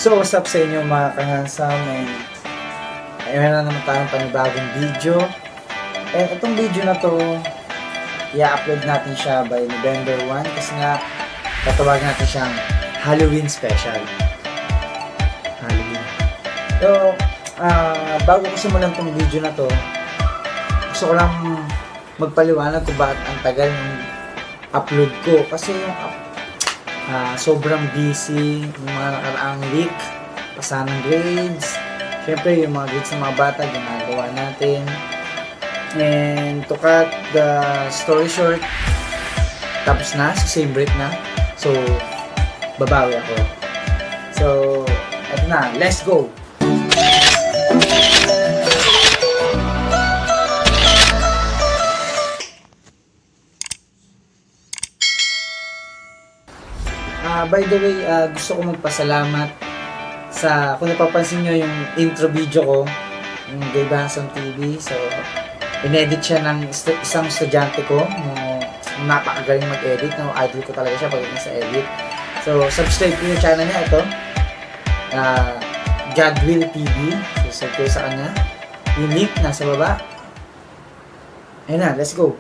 So, what's up sa inyo mga kahansam, and ayun na naman tayong panibagong video. And itong video na to, i-upload natin siya by November 1 kasi nga tatawagin natin siyang Halloween special. Halloween. So, bago ko simulan itong video na to, gusto ko lang magpaliwanag kung bakit ang tagal ng upload ko. Kasi yung sobrang busy yung mga nakaraang week, pasa ng grades, syempre yung mga grades ng mga bata ginagawa natin. And to cut the story short, tapos na, same break na, so babawi ako. So eto na, let's go. By the way, gusto ko magpasalamat sa, kung napapansin nyo yung intro video ko, yung Gaybansang TV. So, inedit siya ng isang estudyante ko, napakagaling mag-edit. No? Idol ko talaga siya pagdating sa edit. So, subscribe ko yung channel niya, ito. Godwill TV. So, subscribe ko sa kanya. Yung link nasa baba. Ayun na, let's go.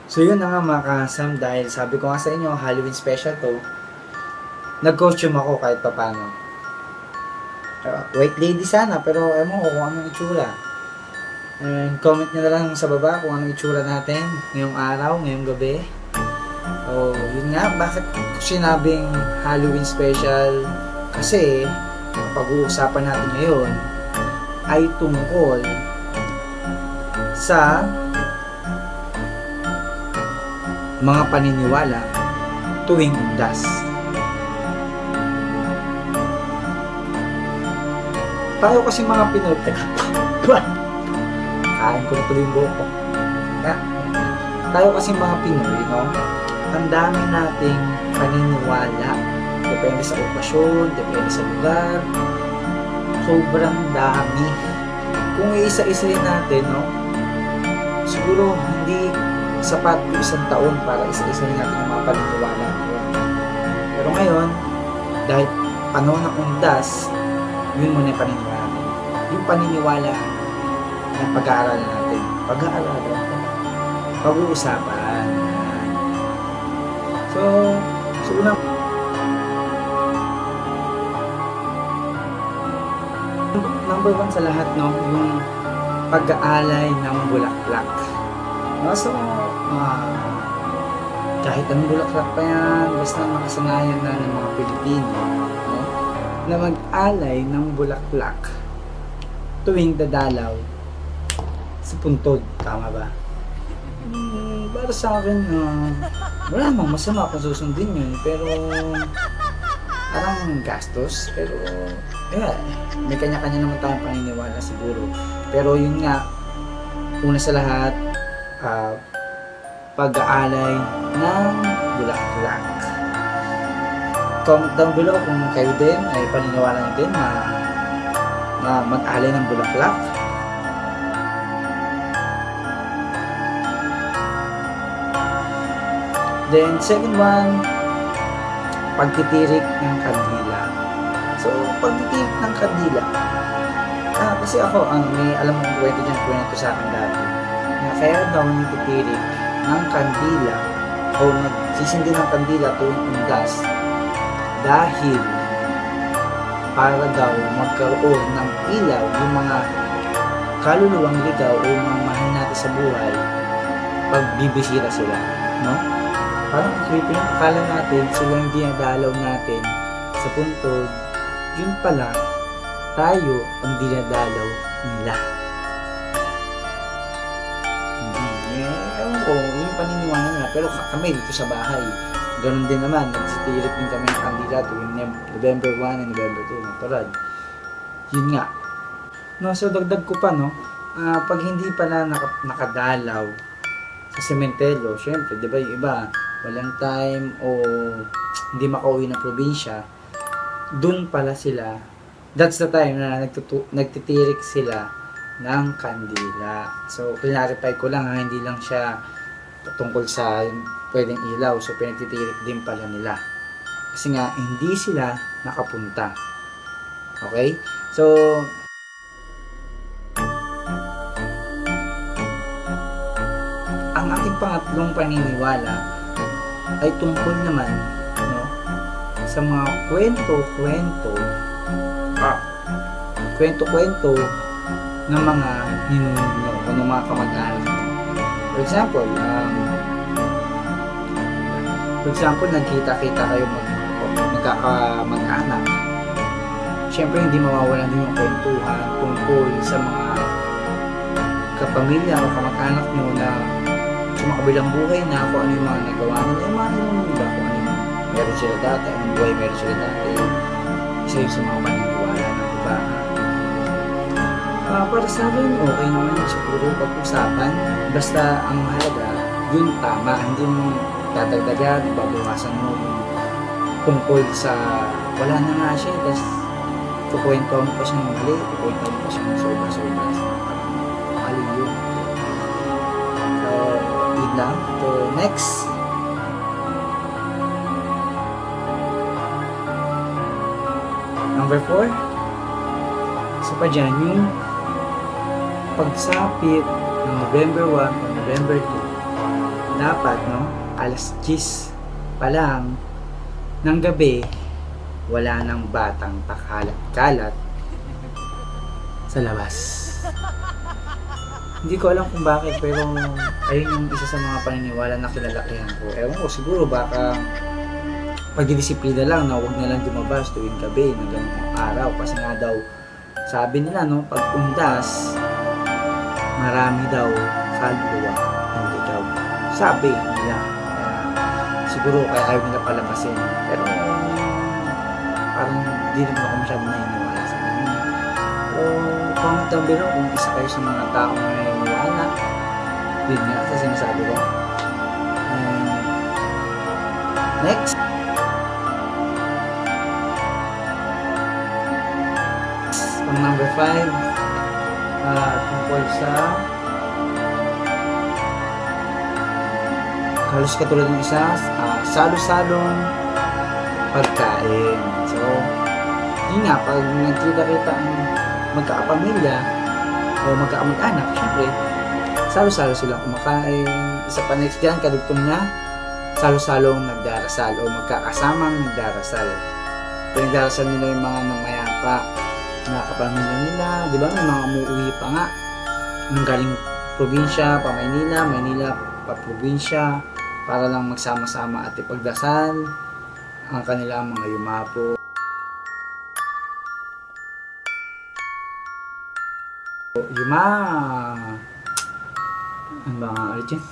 So yun na nga mga kahasam, dahil sabi ko nga sa inyo, Halloween special to, nag-costume ako kahit pa paano. White lady sana, pero ewan ko kung anong itsura. And comment nyo na lang sa baba kung anong itsura natin ngayong araw, ngayong gabi. So yun nga, bakit ko sinabing Halloween special? Kasi ang pag-uusapan natin ngayon ay tungkol sa mga paniniwala tuwing undas. Tayo kasi mga Pinoy, kain ko na tuloy yung buhok ko. Tayo kasi mga Pinoy, no? Ang dami nating paniniwala. Depende sa okasyon, depende sa lugar. Sobrang dami. Kung iisa-isahin natin, no? Siguro hindi sapat yung isang taon para isa-isahin natin yung mga paniniwala ngayon. Pero ngayon, dahil panahon ng undas, yun muna yung paniniwala natin. Yung paniniwala na pag-aaralan natin. Pag-uusapan. So unang number one sa lahat, no, yung pag-aalay ng bulaklak. So, kahit anong bulaklak pa yan, basta makasanayan na ng mga Pilipino, no, na mag-alay ng bulaklak tuwing dadalaw sa puntod. Tama ba? Para sa akin, wala namang masama kung susundin yun, pero parang gastos. Pero may kanya-kanya naman tayong paniniwala siguro. Pero yun nga, una sa lahat, pag-aalay ng bulaklak. Comment down below kung kayo din ay paniniwala nyo din na mag-alay ng bulaklak. Then second one, pagtitirik ng kandila. So pagtitirik ng kandila, kasi ako may alam mong kwento sa akin dati. Kaya daw nagtitirik ng kandila o nagsisindi ng kandila tuwing undas dahil para daw magkaroon ng ilaw yung mga kaluluwang ligaw o yung mga mahal natin sa buhay pag bibisita sila, no? Parang creepy lang. Akala natin sila yung dinadalaw natin sa puntod. Yun pala, tayo ang dinadalaw nila. Ewan ko, yung paniniwala nila. Pero kami dito sa bahay, ganun din naman. Nagsitirik din kami ng kandila tuwing November 1 and November 2. Naturad. Yun nga. No, so dagdag ko pa, no? Pag hindi pala nakadalaw sa sementeryo, syempre, di ba yung iba, walang time o hindi makauwi ng probinsya, dun pala sila, that's the time na nagtitirik sila ng kandila. So, clarify ko lang, hindi lang siya tungkol sa pwedeng ilaw. So, pinagtitirik din pala nila. Kasi nga, hindi sila nakapunta. Okay? So, ang ating pangatlong paniniwala ay tungkol naman, no, sa mga kwento-kwento ng mga ninuno o ng mga kamag-anak. For example, nagkita-kita kayo magkakamag-anak. Siyempre, hindi mawawalan din yung kwentuhan tungkol sa mga kapamilya o kamag-anak nyo na sa mga kabilang buhay na kung ano yung mga nagawa nila, yung mga ninuno kung ano yung meron sila dati, anong buhay meron sila dati. Isa yung sa mga paniniwala ng iba. Para sa akin, okay naman siguro pag-usapan. Basta ang mahalaga, yun tama. Hindi mo tatagdagan, babawasan mo yung tungkol sa wala na nga siya. Tapos kukwento mo pa siya ng mali, kukwento mo pa siya ng sobra-sobra. Mali yun. So, yun lang. So, next. Number 4. Isa pa dyan, yung pagsapit ng November 1 o November 2, dapat, no, alas 10 pa lang ng gabi, wala nang batang pakalat-kalat sa labas. Hindi ko alam kung bakit, pero ayun yung isa sa mga paniniwala na kilalakihan ko. Ewan ko, siguro baka pagdidisiplina lang na huwag na lang lumabas tuwing gabi ng ganung araw. Kasi nga daw, sabi nila, no, pag undas, marami daw kaluluwa ang ligaw. Sabi nila. Siguro kaya ayaw nila palamasin. Pero parang di rin ako masyadong naniniwala sa ganun. Pero comment down below kung isa kayo sa mga taong naniniwala. Yun nga kasi sinasabi ko. Next. Ang number 5. Tungkol sa halos katulad ng isa, salo-salong pagkain. So, yun nga, pag nagkita-kita ang magkakapamilya o magkakamag-anak, syempre, salo-salo silang kumakain. Isa pa next dyan, kadugtong niya, salo-salong nagdarasal o magkakasamang nagdarasal. Pinagdarasal nila yung mga namayapa na kapamilya nila, di ba? May mga umuwi pa nga ng galing probinsya pa Maynila, Maynila pa probinsya para lang magsama-sama at ipagdasal ang kanilang mga yumapo. Ano ba nga ulit yun?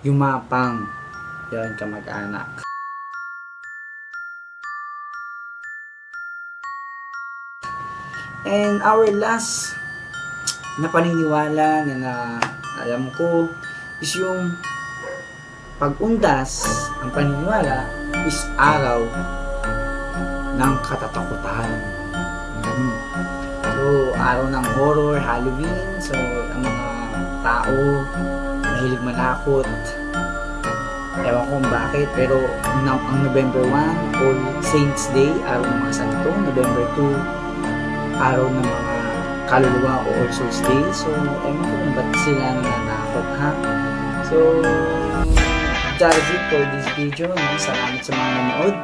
Yumapang yan kamag-anak. And our last na paniniwala na alam ko is yung pag-undas. Ang paniniwala is araw ng katatakutan. So, araw ng horror, Halloween. So, ang mga tao mahilig manakot. Ewan ko kung bakit, pero ang November 1, All Saints Day, araw ng mga santo. November 2, araw ng mga kaluluwa o All Souls Day. So, ewan ko kung ba't sila nananakot, ha? So, that's it for this video. Salamat sa mga nanood.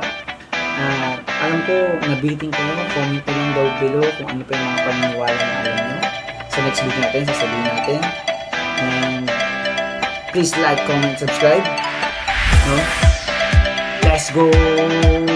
Alam ko, nabiting ko, comment ko lang daw below kung ano pa yung mga paniniwala na alam nyo. sa next video natin, sasabihin natin. And please like, comment, subscribe. No? Let's go!